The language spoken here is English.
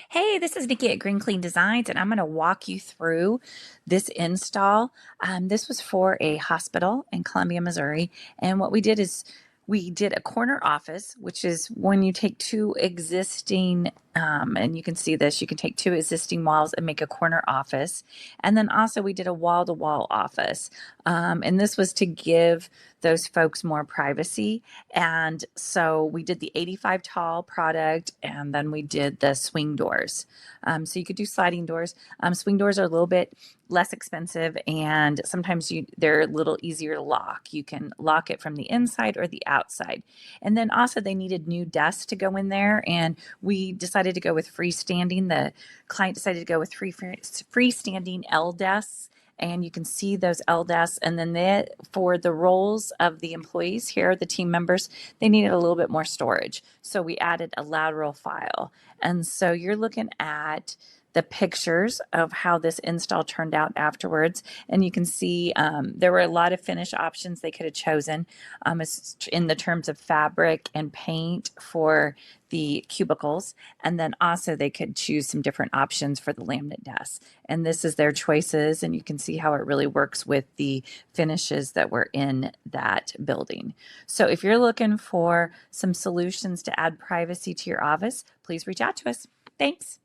Hey, this is Nikki at Green Clean Designs, and I'm going to walk you through this install. This was for a hospital in Columbia, Missouri, and what we did is we did a corner office, which is when you take two existing, and you can see this, you can take two existing walls and make a corner office. And then also we did a wall-to-wall office, and this was to give those folks more privacy. And so we did the 85 tall product, and then we did the swing doors. So you could do sliding doors. Swing doors are a little bit less expensive, and sometimes they're a little easier to lock. You can lock it from the inside or the outside. And then also they needed new desks to go in there, and we decided to go with freestanding. The client decided to go with freestanding L desks, and you can see those L desks. And then for the roles of the employees here, the team members, they needed a little bit more storage. So we added a lateral file. And so you're looking at the pictures of how this install turned out afterwards. And you can see there were a lot of finish options they could have chosen in the terms of fabric and paint for the cubicles. And then also they could choose some different options for the laminate desks. And this is their choices. And you can see how it really works with the finishes that were in that building. So if you're looking for some solutions to add privacy to your office, please reach out to us. Thanks.